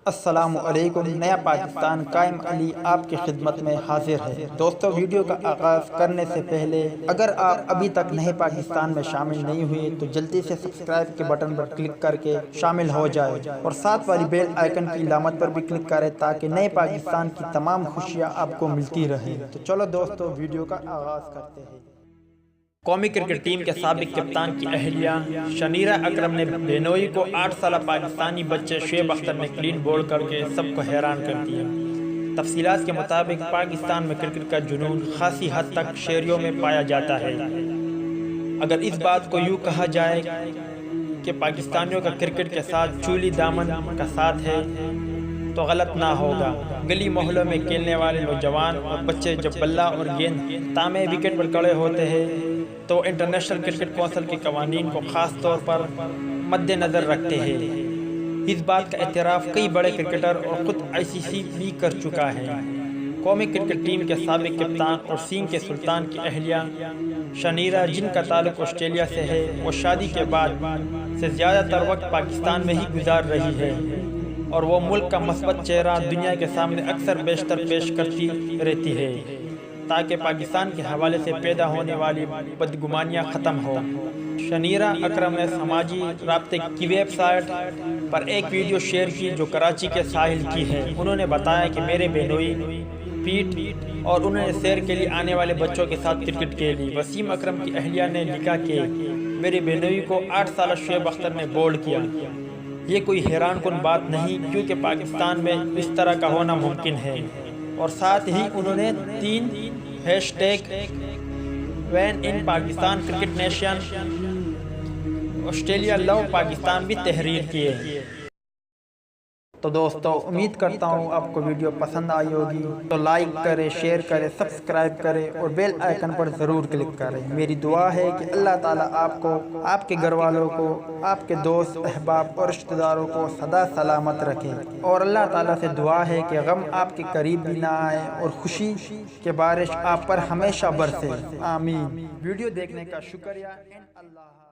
السلام علیکم۔ نیا پاکستان قائم علی آپ کی خدمت میں حاضر ہے۔ دوستو، ویڈیو کا آغاز کرنے سے پہلے اگر آپ ابھی تک نئے پاکستان میں شامل نہیں ہوئے تو جلدی سے سبسکرائب کے بٹن پر کلک کر کے شامل ہو جائے اور ساتھ والی بیل آئیکن کی علامت پر بھی کلک کریں تاکہ نئے پاکستان کی تمام خوشیاں آپ کو ملتی رہیں۔ تو چلو دوستو، ویڈیو کا آغاز کرتے ہیں۔ قومی کرکٹ ٹیم کے سابق کپتان کی اہلیہ شنیرہ اکرم نے بینوئی کو 8 سالہ پاکستانی بچے شعیب اختر نے کلین بولڈ کر کے سب کو حیران کر دیا۔ تفصیلات کے مطابق پاکستان میں کرکٹ کا جنون خاصی حد تک شہریوں میں پایا جاتا ہے۔ اگر اس بات کو یوں کہا جائے کہ پاکستانیوں کا کرکٹ کے ساتھ چولی دامن کا ساتھ ہے تو غلط نہ ہوگا۔ گلی محلوں میں کھیلنے والے نوجوان اور بچے جب بلہ اور گیند تامے وکٹ پر کھڑے ہوتے ہیں تو انٹرنیشنل کرکٹ کونسل کے قوانین کو خاص طور پر مد نظر رکھتے ہیں۔ اس بات کا اعتراف کئی بڑے کرکٹر اور خود ICC بھی کر چکا ہے۔ قومی کرکٹ ٹیم کے سابق کپتان اور سینگ کے سلطان کی اہلیہ شنیرہ، جن کا تعلق آسٹریلیا سے ہے، وہ شادی کے بعد سے زیادہ تر وقت پاکستان میں ہی گزار رہی ہے اور وہ ملک کا مثبت چہرہ دنیا کے سامنے اکثر بیشتر پیش کرتی رہتی ہے تاکہ پاکستان کے حوالے سے پیدا ہونے والی بدگمانیاں ختم ہو۔ شنیرہ اکرم نے سماجی رابطے کی ویب سائٹ پر ایک ویڈیو شیئر کی جو کراچی کے ساحل کی ہے۔ انہوں نے بتایا کہ میرے بینوئی پیٹ اور انہوں نے سیر کے لیے آنے والے بچوں کے ساتھ کرکٹ کھیلی۔ وسیم اکرم کی اہلیہ نے لکھا کہ میرے بینوئی کو 8 سالہ شعیب اختر نے بولڈ کیا۔ یہ کوئی حیران کن بات نہیں کیونکہ پاکستان میں اس طرح کا ہونا ممکن ہے، اور ساتھ ہی انہوں نے 3 ہیشٹیگ وین ان Pakistan cricket nation Australia love Pakistan بھی تحریر کیے۔ تو دوستو، امید کرتا ہوں آپ کو ویڈیو پسند آئی ہوگی، تو لائک کریں، شیئر کریں، سبسکرائب کریں اور بیل آئیکن پر ضرور کلک کریں۔ میری دعا ہے کہ اللہ تعالیٰ آپ کو، آپ کے گھر والوں کو، آپ کے دوست احباب اور رشتہ داروں کو سدا سلامت رکھے، اور اللہ تعالیٰ سے دعا ہے کہ غم آپ کے قریب بھی نہ آئے اور خوشی کے بارش آپ پر ہمیشہ برسے۔ آمین۔ ویڈیو دیکھنے کا شکریہ۔ اللہ